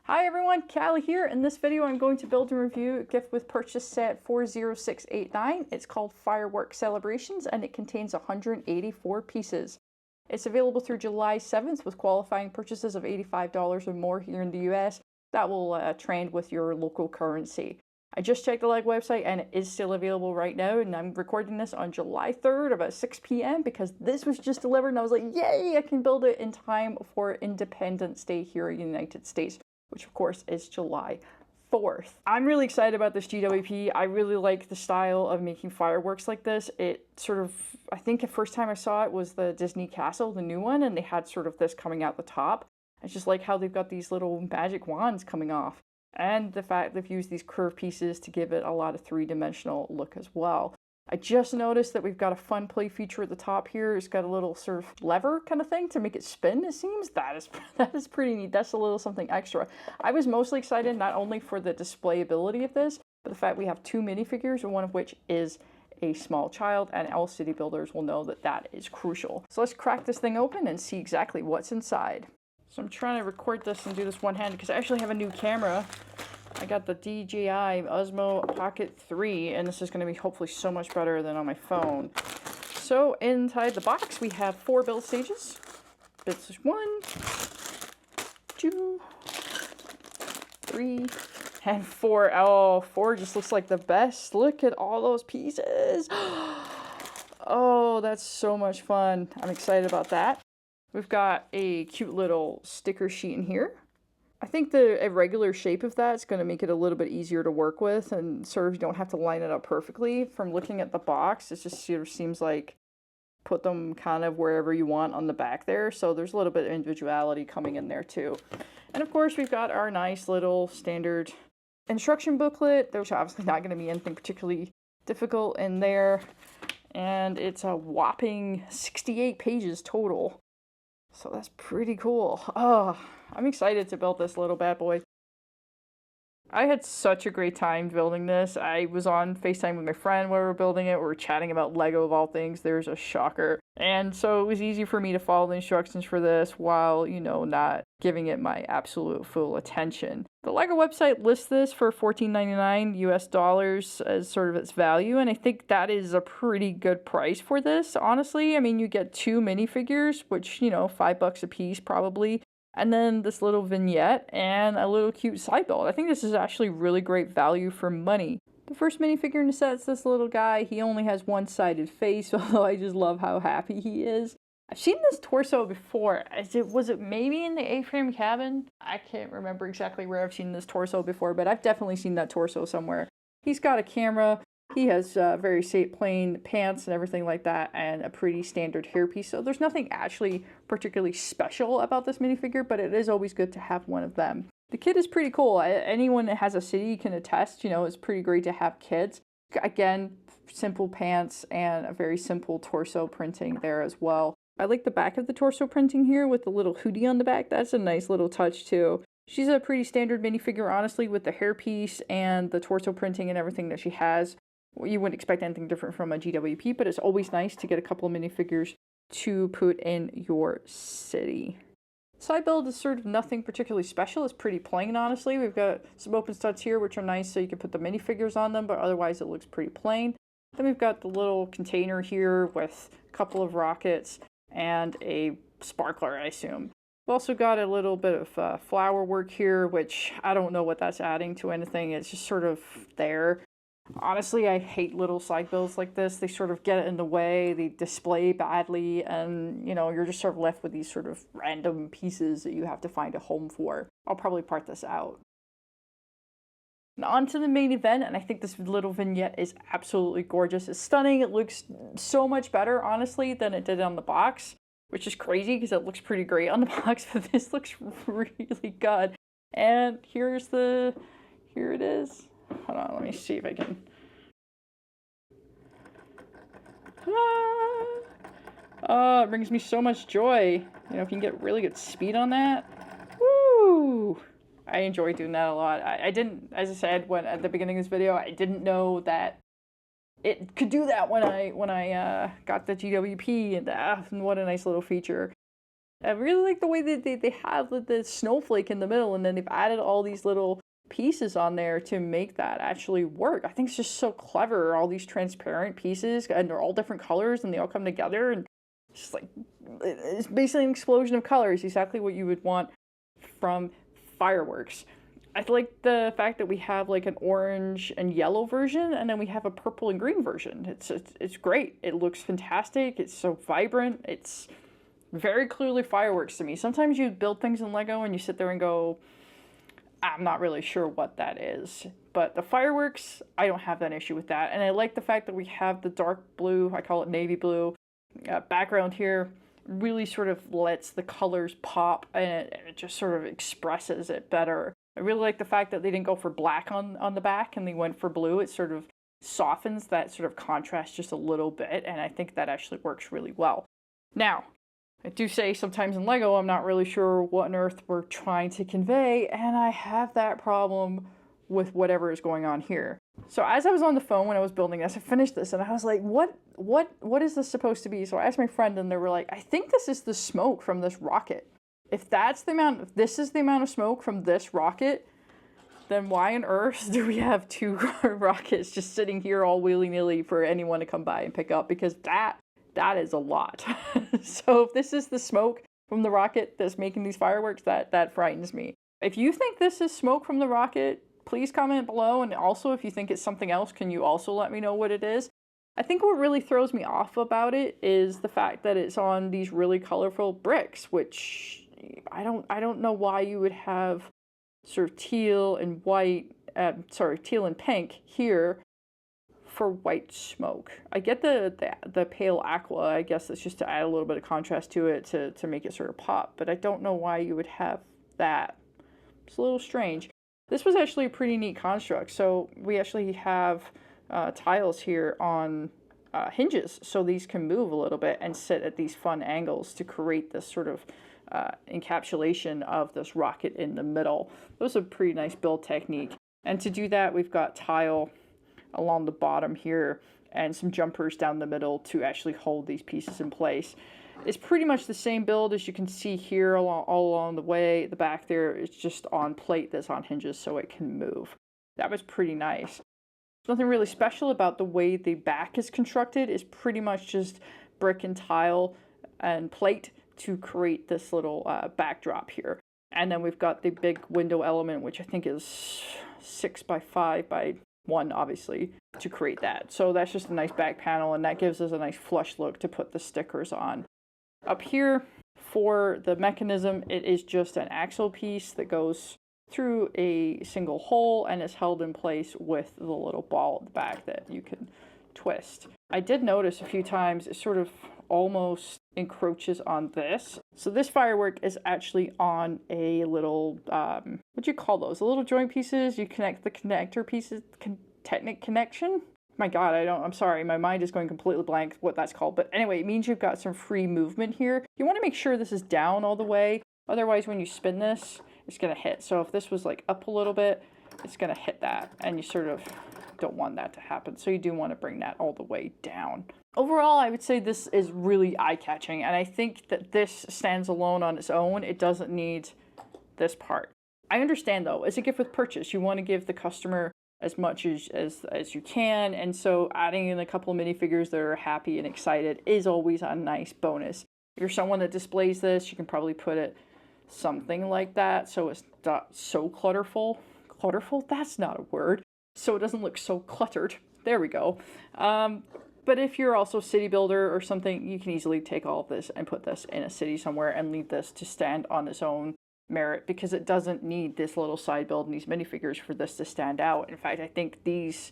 Hi everyone, Callie here. In this video I'm going to build and review a gift with purchase set 40689. It's called Firework Celebrations and it contains 184 pieces. It's available through July 7th with qualifying purchases of $85 or more here in the US. That will trend with your local currency. I just checked the LEGO website and it is still available right now, and I'm recording this on July 3rd about 6 p.m. because this was just delivered and I was like, yay, I can build it in time for Independence Day here in the United States, which of course is July 4th. I'm really excited about this GWP. I really like the style of making fireworks like this. It sort of, I think the first time I saw it was the Disney Castle, the new one, and they had sort of this coming out the top. I just like how they've got these little magic wands coming off. And the fact they've used these curved pieces to give it a lot of three-dimensional look as well. I just noticed that we've got a fun play feature at the top here. It's got a little sort of lever kind of thing to make it spin, it seems. That is pretty neat. That's a little something extra. I was mostly excited not only for the displayability of this, but the fact we have two minifigures, one of which is a small child, and all city builders will know that that is crucial. So let's crack this thing open and see exactly what's inside. So I'm trying to record this and do this one-handed because I actually have a new camera. I got the DJI Osmo Pocket 3, and this is going to be hopefully so much better than on my phone. So inside the box we have 4 build stages. Bits 1, 2, 3, and 4. Oh, 4 just looks like the best. Look at all those pieces. Oh, that's so much fun. I'm excited about that. We've got a cute little sticker sheet in here. I think the irregular shape of that is going to make it a little bit easier to work with, and sort of you don't have to line it up perfectly. From looking at the box, it just sort of seems like put them kind of wherever you want on the back there, so there's a little bit of individuality coming in there too. And of course we've got our nice little standard instruction booklet. There's obviously not going to be anything particularly difficult in there, and it's a whopping 68 pages total. So that's pretty cool. Oh, I'm excited to build this little bad boy. I had such a great time building this. I was on FaceTime with my friend while we were building it. We were chatting about LEGO of all things. There's a shocker. And so it was easy for me to follow the instructions for this while, you know, not giving it my absolute full attention. The LEGO website lists this for $14.99 US dollars as sort of its value, and I think that is a pretty good price for this, honestly. I mean, you get 2 minifigures, which, you know, $5 a piece probably, and then this little vignette and a little cute side build. I think this is actually really great value for money. The first minifigure in the set is this little guy. He only has one-sided face, although I just love how happy he is. I've seen this torso before. Was it maybe in the A-frame cabin? I can't remember exactly where I've seen this torso before, but I've definitely seen that torso somewhere. He's got a camera. He has very plain pants and everything like that, and a pretty standard hairpiece. So there's nothing actually particularly special about this minifigure, but it is always good to have one of them. The kid is pretty cool. Anyone that has a city can attest, you know, it's pretty great to have kids. Again, simple pants and a very simple torso printing there as well. I like the back of the torso printing here with the little hoodie on the back. That's a nice little touch too. She's a pretty standard minifigure, honestly, with the hairpiece and the torso printing and everything that she has. You wouldn't expect anything different from a GWP, but it's always nice to get a couple of minifigures to put in your city. Side build is sort of nothing particularly special. It's pretty plain, honestly. We've got some open studs here, which are nice so you can put the minifigures on them, but otherwise it looks pretty plain. Then we've got the little container here with a couple of rockets and a sparkler, I assume. We've also got a little bit of flower work here, which I don't know what that's adding to anything. It's just sort of there. Honestly, I hate little side builds like this. They sort of get in the way, they display badly, and, you know, you're just sort of left with these sort of random pieces that you have to find a home for. I'll probably part this out. Now on to the main event, and I think this little vignette is absolutely gorgeous. It's stunning. It looks so much better, honestly, than it did on the box, which is crazy because it looks pretty great on the box, but this looks really good. And here it is. Hold on, let me see if I can. Oh, it brings me so much joy. You know, if you can get really good speed on that. Woo! I enjoy doing that a lot. I didn't, as I said at the beginning of this video, I didn't know that it could do that when I got the GWP, and what a nice little feature. I really like the way that they have the snowflake in the middle, and then they've added all these little pieces on there to make that actually work. I think it's just so clever, all these transparent pieces, and they're all different colors, and they all come together, and it's just like, it's basically an explosion of colors, exactly what you would want from Fireworks. I like the fact that we have like an orange and yellow version, and then we have a purple and green version. It's great. It looks fantastic. It's so vibrant. It's very clearly Fireworks to me. Sometimes you build things in Lego and you sit there and go, I'm not really sure what that is. But the Fireworks, I don't have that issue with that. And I like the fact that we have the dark blue, I call it navy blue, background here. Really sort of lets the colors pop, and it just sort of expresses it better. I really like the fact that they didn't go for black on the back and they went for blue. It sort of softens that sort of contrast just a little bit, and I think that actually works really well. Now, I do say sometimes in Lego I'm not really sure what on earth we're trying to convey, and I have that problem with whatever is going on here. So as I was on the phone when I was building this, I finished this and I was like, what is this supposed to be? So I asked my friend and they were like, I think this is the smoke from this rocket. If this is the amount of smoke from this rocket, then why on earth do we have two rockets just sitting here all willy-nilly for anyone to come by and pick up? Because that is a lot. So if this is the smoke from the rocket that's making these fireworks, that frightens me. If you think this is smoke from the rocket, please comment below. And also, if you think it's something else, can you also let me know what it is? I think what really throws me off about it is the fact that it's on these really colorful bricks, which I don't know why you would have sort of teal and white, teal and pink here for white smoke. I get the pale aqua, I guess that's just to add a little bit of contrast to it to make it sort of pop, but I don't know why you would have that. It's a little strange. This was actually a pretty neat construct. So we actually have tiles here on hinges, so these can move a little bit and sit at these fun angles to create this sort of encapsulation of this rocket in the middle. That was a pretty nice build technique. And to do that, we've got tile along the bottom here and some jumpers down the middle to actually hold these pieces in place. It's pretty much the same build as you can see here all along the way. The back there is just on plate that's on hinges so it can move. That was pretty nice. Nothing really special about the way the back is constructed. It's pretty much just brick and tile and plate to create this little backdrop here. And then we've got the big window element, which I think is 6 by 5 by 1, obviously, to create that. So that's just a nice back panel, and that gives us a nice flush look to put the stickers on. Up here, for the mechanism, it is just an axle piece that goes through a single hole and is held in place with the little ball at the back that you can twist. I did notice a few times it sort of almost encroaches on this. So this firework is actually on a little, what do you call those? The little joint pieces, you connect the connector pieces, technic connection? My God, I'm sorry, my mind is going completely blank what that's called. But anyway, it means you've got some free movement here. You want to make sure this is down all the way. Otherwise, when you spin this, it's going to hit. So if this was like up a little bit, it's going to hit that. And you sort of don't want that to happen. So you do want to bring that all the way down. Overall, I would say this is really eye-catching. And I think that this stands alone on its own. It doesn't need this part. I understand, though, as a gift with purchase, you want to give the customer as much as you can, and so adding in a couple of minifigures that are happy and excited is always a nice bonus. If you're someone that displays this, you can probably put it something like that so it's not so clutterful. Clutterful? That's not a word. So it doesn't look so cluttered. There we go. But if you're also a city builder or something, you can easily take all of this and put this in a city somewhere and leave this to stand on its own merit, because it doesn't need this little side build and these minifigures for this to stand out. In fact, I think these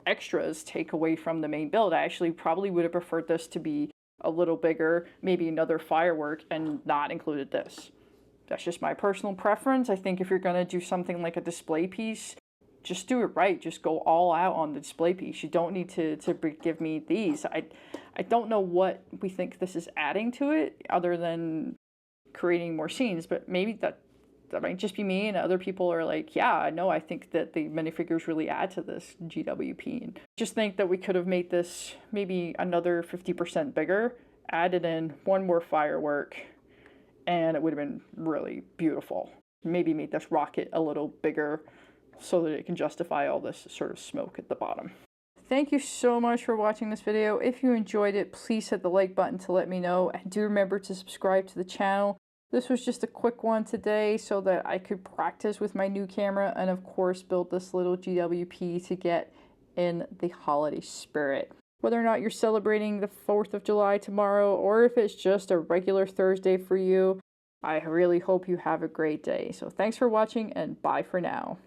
extras take away from the main build. I actually probably would have preferred this to be a little bigger, maybe another firework, and not included this. That's just my personal preference. I think if you're going to do something like a display piece, just do it right. Just go all out on the display piece. You don't need to give me these. I don't know what we think this is adding to it other than creating more scenes, but maybe that might just be me, and other people are like, yeah, no, I think that the minifigures really add to this GWP. And just think that we could have made this maybe another 50% bigger, added in one more firework, and it would have been really beautiful. Maybe make this rocket a little bigger so that it can justify all this sort of smoke at the bottom. Thank you so much for watching this video. If you enjoyed it, please hit the like button to let me know. And do remember to subscribe to the channel. This was just a quick one today so that I could practice with my new camera and of course build this little GWP to get in the holiday spirit. Whether or not you're celebrating the 4th of July tomorrow or if it's just a regular Thursday for you, I really hope you have a great day. So thanks for watching and bye for now.